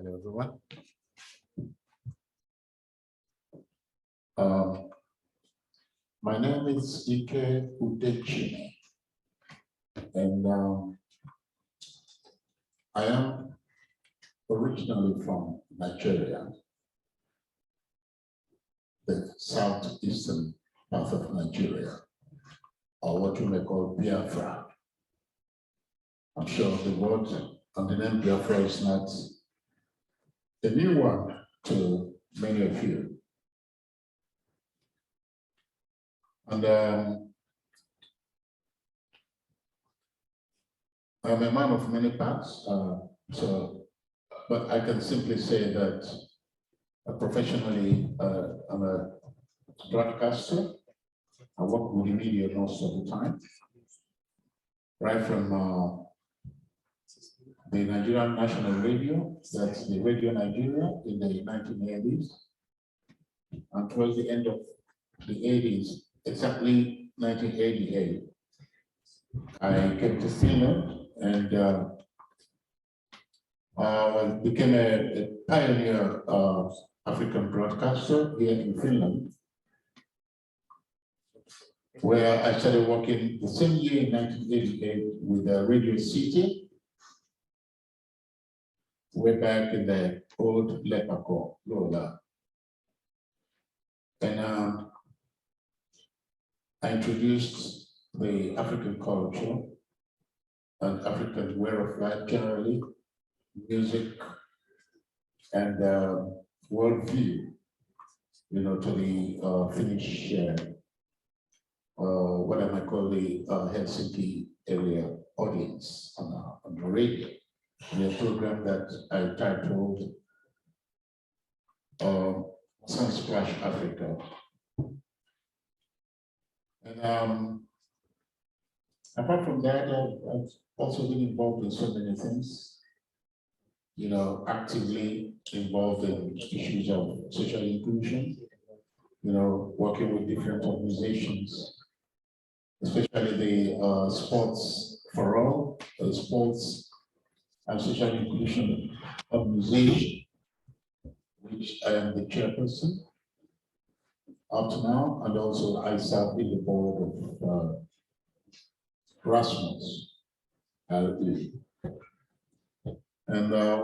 Hello, everyone. My name is Ike Chime, and I am originally from Nigeria, the southeastern part of Nigeria, or what you may call Biafra. I'm sure the word and the name Biafra is not a new one to many of you. And I'm a man of many parts, but I can simply say that professionally, I'm a broadcaster. I work with the media most of the time, right from the Nigerian National Radio, that's the Radio Nigeria in the 1980s, and towards the end of the 80s, exactly 1988, I came to Finland and became a pioneer African broadcaster here in Finland, where I started working the same year in 1988 with Radio City. We're back in the old Lepako, Lola. And I introduced the African culture and African way of life generally, music and worldview, to the Finnish, what I might call the Helsinki area audience on the radio. In a program that I titled Sunsplash Africa. And apart from that, I've also been involved in so many things, actively involved in issues of social inclusion, working with different organizations, especially the Sports for All, sports and social inclusion organization, which I am the chairperson up to now, and also I serve in the board of Rasmus. And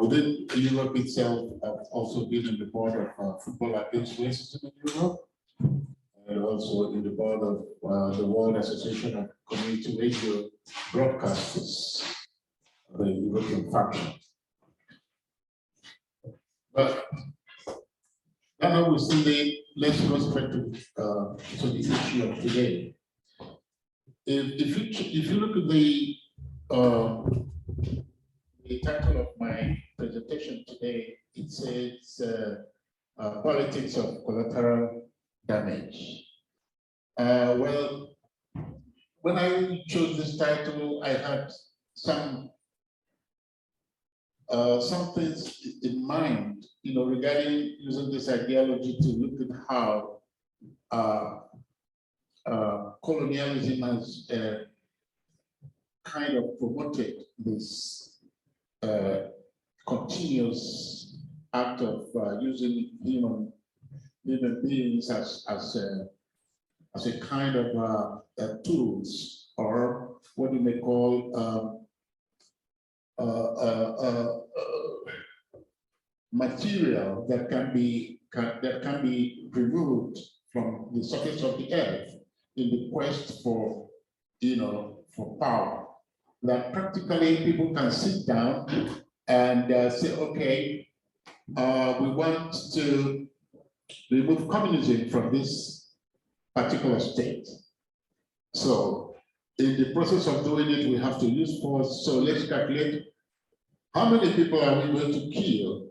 within Europe itself, I've also been in the board of Football Against Racism in Europe, and also in the board of the World Association of Community Radio Broadcasters, the European faction. But now we see let's go straight to the issue of today. If you look at the title of my presentation today, it says Politics of Collateral Damage. Well, when I chose this title, I had some things in mind, regarding using this ideology to look at how colonialism has kind of promoted this continuous act of using human beings as a kind of tools, or what you may call material that can be removed from the surface of the earth in the quest for for power. That practically people can sit down and say, okay, we want to remove communism from this particular state. So in the process of doing it, we have to use force. So let's calculate how many people are we going to kill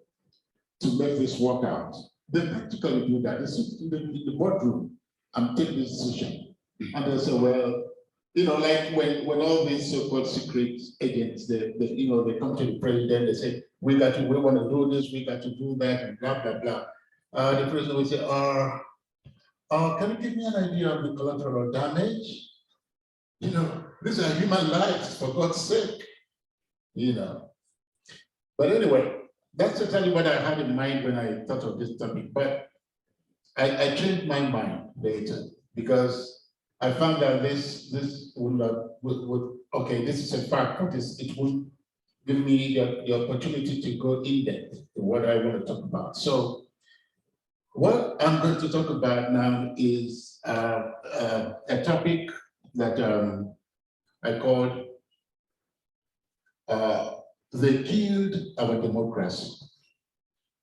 to make this work out. They practically do that. They sit in the boardroom and take this decision. And they say, well, like when all these so-called secret agents, they come to the president, they say, we want to do this, we got to do that, and blah, blah, blah. The president will say, can you give me an idea of the collateral damage? These are human lives, for God's sake. But anyway, that's exactly what I had in mind when I thought of this topic, but I changed my mind later because I found that this would okay, this is a fact, but it would give me the opportunity to go in depth to what I want to talk about. So what I'm going to talk about now is a topic that I called they killed our democracy.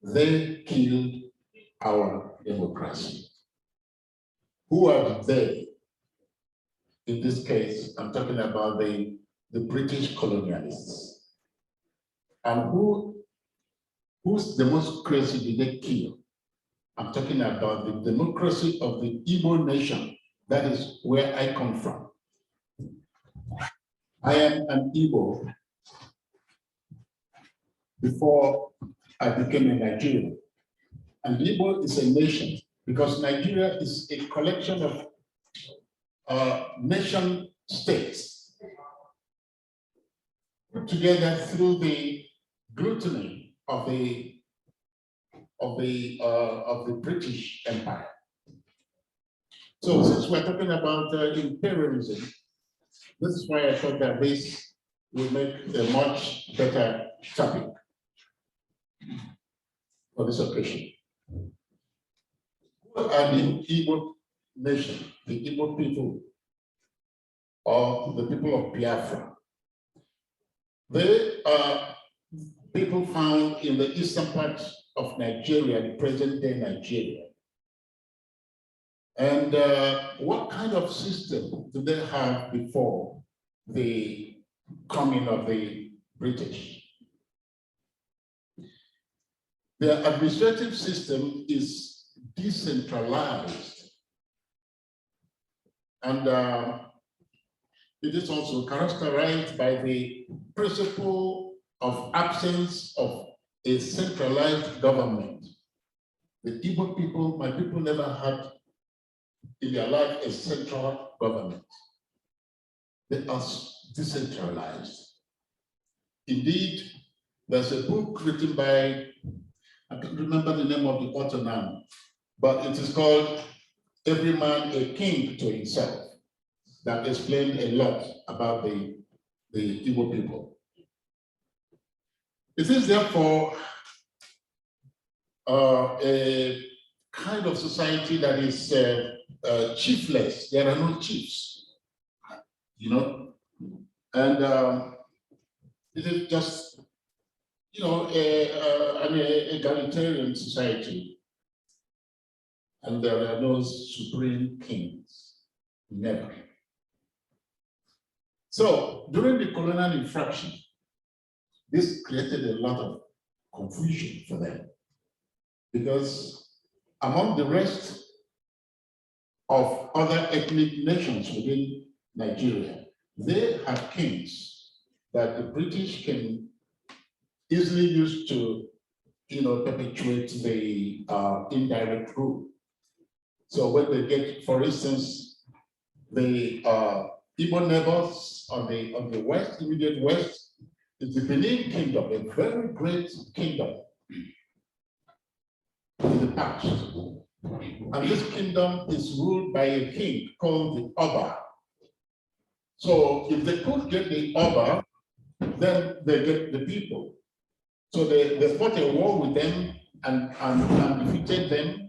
They killed our democracy. Who are they? In this case, I'm talking about the British colonialists. And whose democracy did they kill? I'm talking about the democracy of the Igbo nation. That is where I come from. I am an Igbo before I became a Nigerian. And Igbo is a nation because Nigeria is a collection of nation states put together through the gluttony of the British Empire. So since we're talking about imperialism, this is why I thought that this will make a much better topic for this occasion. Who are the Igbo nation, the Igbo people, or the people of Biafra? They are people found in the eastern part of Nigeria, the present-day Nigeria. And what kind of system do they have before the coming of the British? Their administrative system is decentralized. And it is also characterized by the principle of absence of a centralized government. The Igbo people, my people, never had in their life a central government. They are decentralized. Indeed, there's a book written by, I can't remember the name of the author now, but it is called Every Man a King to Himself, that explained a lot about the Igbo people. It is therefore a kind of society that is chiefless. There are no chiefs, you know, and it is just, you know, an egalitarian society, and there are no supreme kings, never. So during the colonial infraction, this created a lot of confusion for them, because among the rest of other ethnic nations within Nigeria, they have kings that the British can easily use to, you know, perpetuate the indirect rule. So when they get, for instance, the Igbo neighbors on the west, immediate west, is the Benin Kingdom, a very great kingdom in the past. And this kingdom is ruled by a king called the Oba. So if they could get the Oba, then they get the people. So they fought a war with them and defeated them,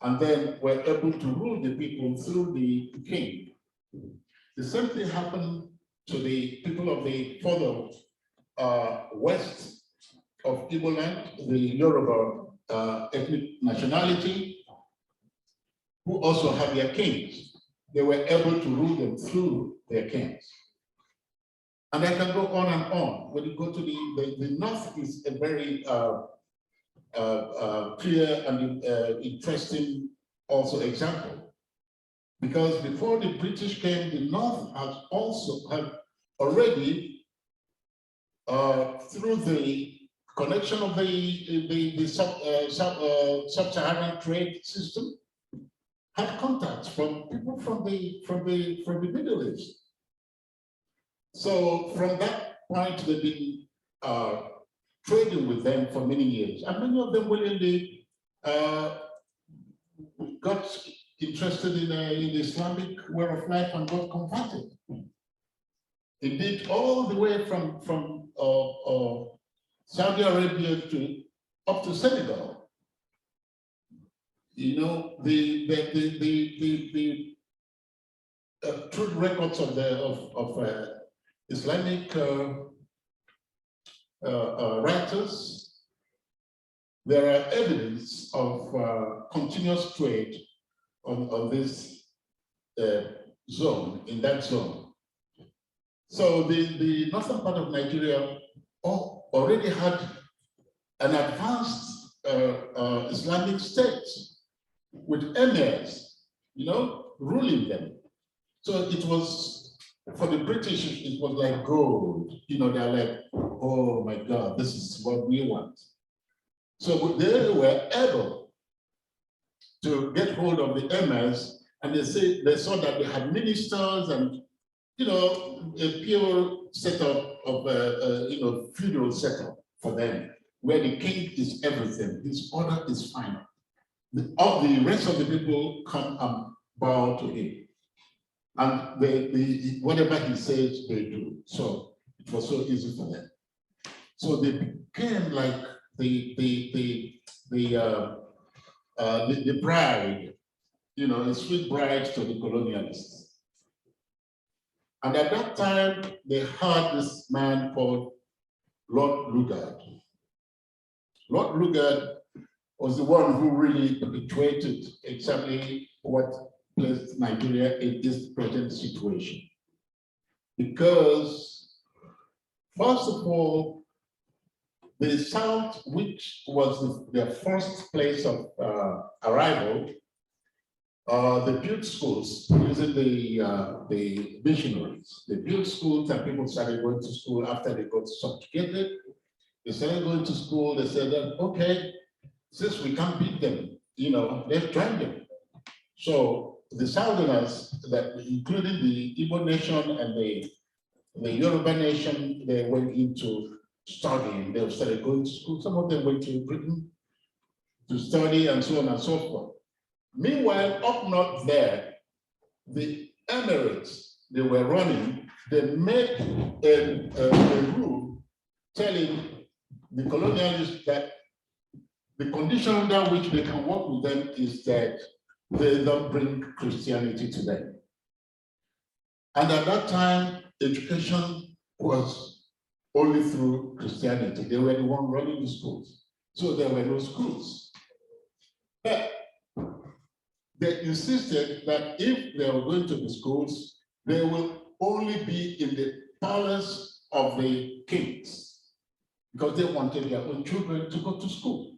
and then were able to rule the people through the king. The same thing happened to the people of the further west of Igbo land, the Yoruba ethnic nationality, who also have their kings. They were able to rule them through their kings. And I can go on and on. When you go to the north is a very clear and interesting also example. Because before the British came, the north had already, through the connection of the sub-Saharan trade system, had contacts from people from the Middle East. So from that point, they've been trading with them for many years. And many of them willingly got interested in the Islamic way of life and got converted. Indeed, all the way from Saudi Arabia up to Senegal. You know, the true records of Islamic writers, there are evidence of continuous trade on this zone, in that zone. So the northern part of Nigeria already had an advanced Islamic state with emirs, you know, ruling them. So it was, for the British, it was like gold. You know, they're like, oh my God, this is what we want. So they were able to get hold of the emirs, and they saw that they had ministers and, you know, a pure setup of you know, feudal setup for them, where the king is everything, his order is final. All the rest of the people come and bow to him, and whatever he says, they do. So it was so easy for them. So they became like the bride, you know, a sweet bride to the colonialists. And at that time, they had this man called Lord Lugard. Lord Lugard was the one who really perpetuated exactly what placed Nigeria in this present situation. Because, first of all, the South, which was their first place of arrival, they built schools using the missionaries. They built schools and people started going to school after they got subjugated. They started going to school. They said, okay, since we can't beat them, you know, let's join them. So the Southerners, including the Igbo nation and the Yoruba nation, they went into studying. They started going to school. Some of them went to Britain to study and so on and so forth. Meanwhile, up north there, the Emirates they were running, they made a rule telling the colonialists that the condition under which they can work with them is that they don't bring Christianity to them. And at that time, education was only through Christianity. They were the one running the schools. So there were no schools. But they insisted that if there were going to be schools, they will only be in the palace of the kings, because they wanted their own children to go to school.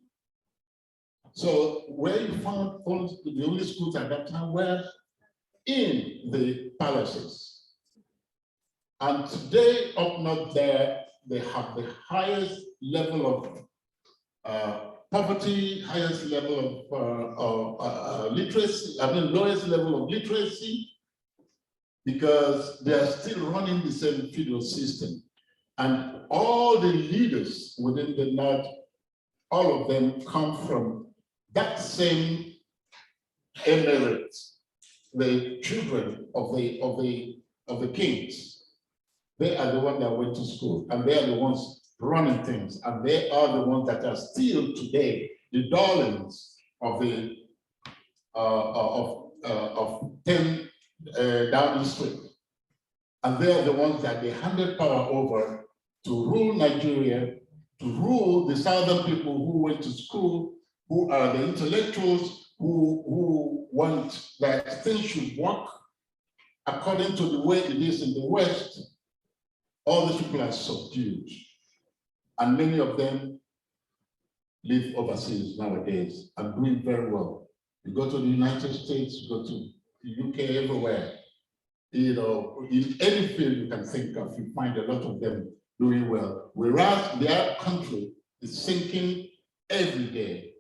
So where you found the only schools at that time were in the palaces. And today, up north there, they have the highest level of poverty, highest level of literacy, lowest level of literacy, because they are still running the same feudal system. And all the leaders within the North, all of them come from that same emirate, the children of the kings. They are the ones that went to school, and they are the ones running things, and they are the ones that are still today the darlings of the of 10 Downing Street, and they are the ones that they handed power over to rule Nigeria, to rule the southern people who went to school, who are the intellectuals, who want that things should work according to the way it is in the West. All these people are subdued, and many of them live overseas nowadays and doing very well. You go to the United States, you go to the UK, everywhere. You know, in any field you can think of, you find a lot of them doing well. Whereas their country is sinking every day,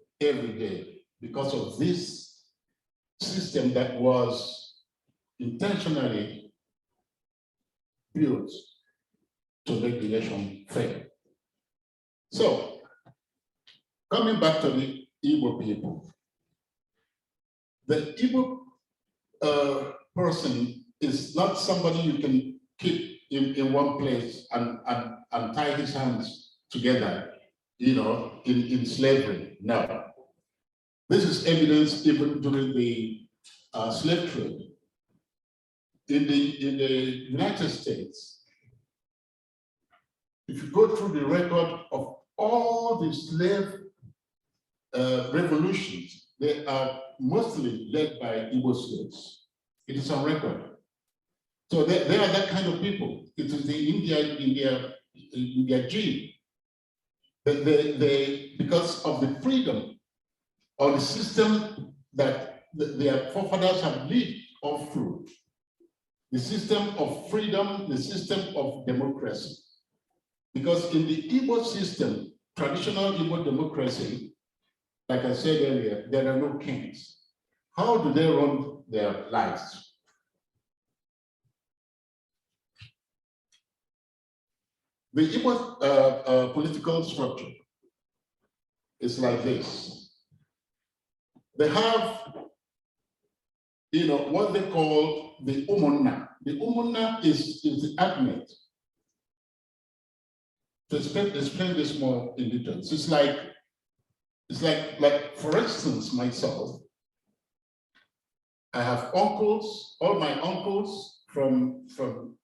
because of this system that was intentionally built to make the nation fail. So, coming back to the Igbo people, the Igbo person is not somebody you can keep in one place and tie his hands together, you know, in slavery. No. This is evidence even during the slave trade. In the United States, if you go through the record of all the slave revolutions, they are mostly led by Igbo slaves. It is on record. So they are that kind of people. It is in their gene. They, because of the freedom or the system that their forefathers have lived all through. The system of freedom, the system of democracy. Because in the Igbo system, traditional Igbo democracy, like I said earlier, there are no kings. How do they run their lives? The Igbo political structure is like this. They have, you know, what they call the umunna. The umunna is the admit. To explain this more in details, it's like for instance, myself, I have uncles, all my uncles from the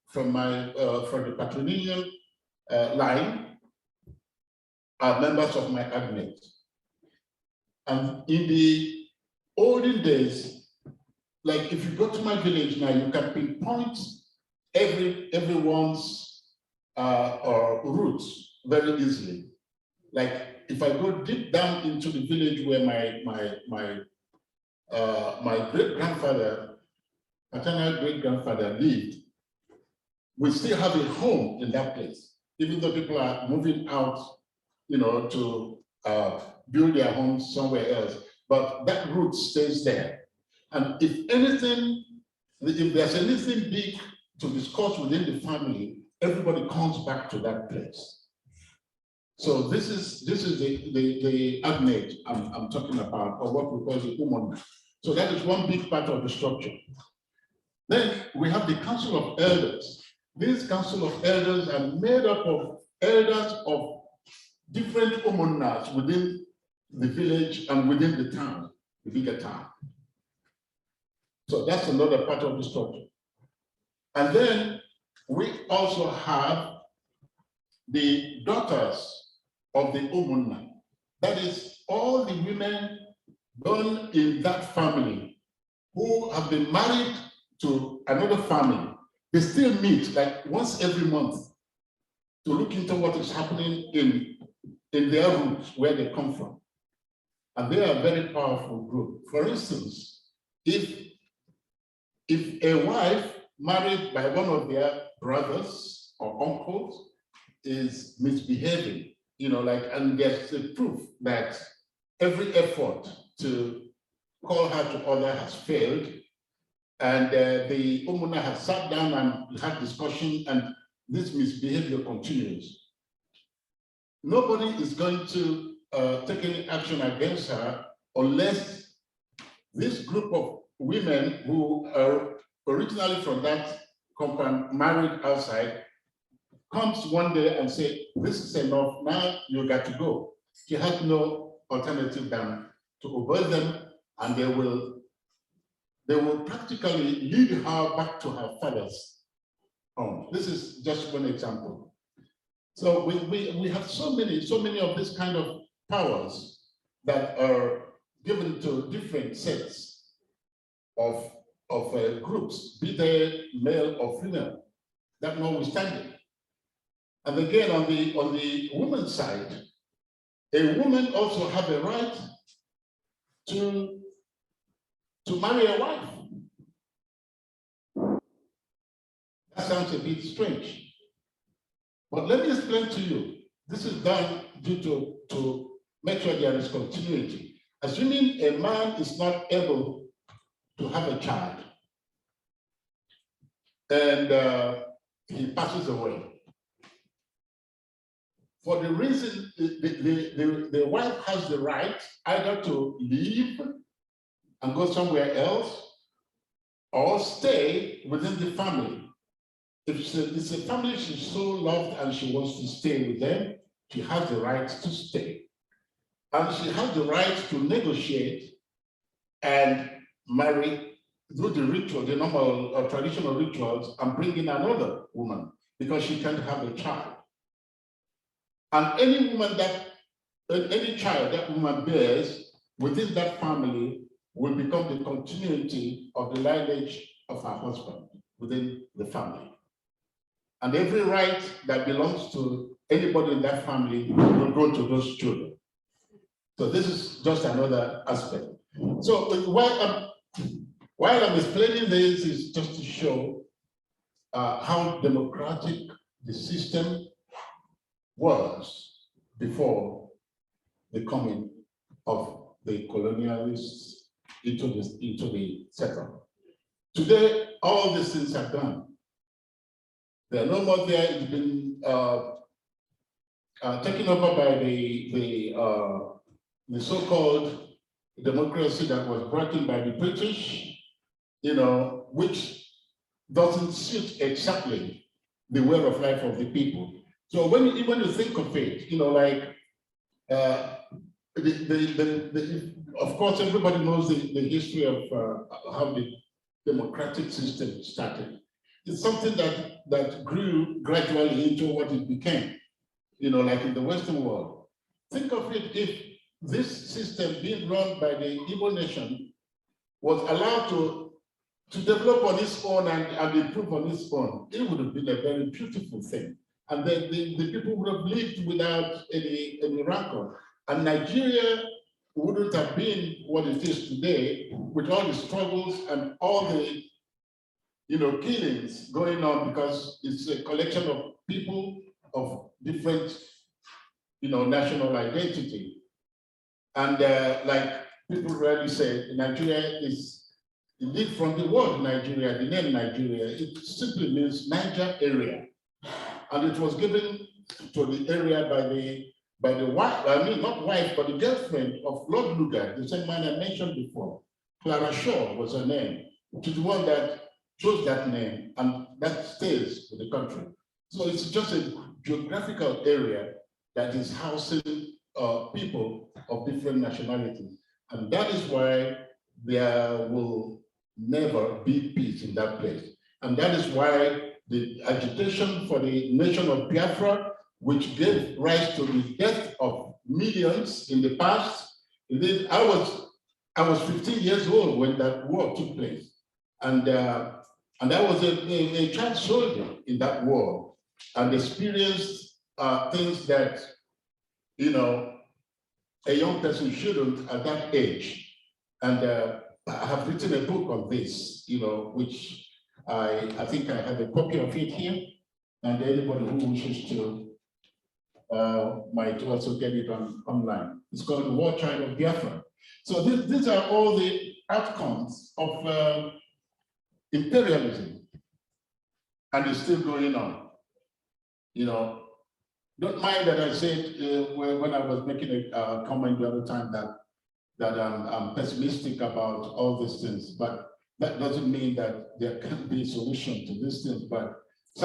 patrilineal line are members of my admit. And in the olden days, like if you go to my village now, you can pinpoint everyone's roots very easily. Like if I go deep down into the village where my great-grandfather, paternal great-grandfather lived, we still have a home in that place, even though people are moving out, you know, to build their homes somewhere else, but that root stays there. And if anything, if there's anything big to discuss within the family, everybody comes back to that place. So this is the admit I'm talking about, or what we call the umunna. So that is one big part of the structure. Then we have the Council of Elders. This Council of Elders are made up of elders of different umunnas within the village and within the town, the bigger town. So that's another part of the structure. And then we also have the daughters of the umunna. That is all the women born in that family who have been married to another family. They still meet like once every month to look into what is happening in their roots, where they come from. And they are a very powerful group. For instance, if a wife married by one of their brothers or uncles is misbehaving, you know, like, and there's a proof that every effort to call her to order has failed, and the umunna has sat down and had discussion, and this misbehavior continues. Nobody is going to take any action against her unless this group of women who are originally from that compound, married outside, comes one day and say, this is enough, now you got to go. She has no alternative than to obey them, and they will practically lead her back to her father's home. This is just one example. So we have so many of these kind of powers that are given to different sets of groups, be they male or female, that notwithstanding. And again, on the woman's side, a woman also has a right to marry a wife. That sounds a bit strange. But let me explain to you. This is done due to make sure there is continuity. Assuming a man is not able to have a child and he passes away. for the reason the wife has the right either to leave and go somewhere else or stay within the family. If it's a family she's so loved and she wants to stay with them, she has the right to stay. And she has the right to negotiate and marry through the ritual, the normal or traditional rituals, and bring in another woman because she can't have a child. And any woman any child that woman bears within that family will become the continuity of the lineage of her husband within the family. And every right that belongs to anybody in that family will go to those children. So this is just another aspect. So while I'm explaining this is just to show how democratic the system was before the coming of the colonialists into the settlement. Today, all these things are gone. They are no more there. It's been taken over by the so-called democracy that was brought in by the British, which doesn't suit exactly the way of life of the people. So when you think of it, of course, everybody knows the history of how the democratic system started. It's something that grew gradually into what it became, like in the Western world. Think of it, if this system being run by the Igbo nation was allowed to develop on its own and improve on its own, it would have been a very beautiful thing. And then the people would have lived without any rancor. And Nigeria wouldn't have been what it is today with all the struggles and all the killings going on, because it's a collection of people of different national identity. And like people rarely say, Nigeria is indeed from the word Nigeria, the name Nigeria, it simply means Niger area. And it was given to the area by the wife, not wife, but the girlfriend of Lord Lugard, the same man I mentioned before. Clara Shaw was her name, which is the one that chose that name, and that stays with the country. So it's just a geographical area that is housing people of different nationalities. And that is why there will never be peace in that place. And that is why the agitation for the nation of Biafra, which gave rise to the death of millions in the past. Indeed, I was 15 years old when that war took place. And I was a child soldier in that war and experienced things that, a young person shouldn't at that age. And I have written a book on this, which I think I have a copy of it here. And anybody who wishes to might also get it online. It's called The War Child of Biafra. So these are all the outcomes of imperialism, and it's still going on. Don't mind that I said when I was making a comment the other time that I'm pessimistic about all these things, but that doesn't mean that there can't be a solution to these things. But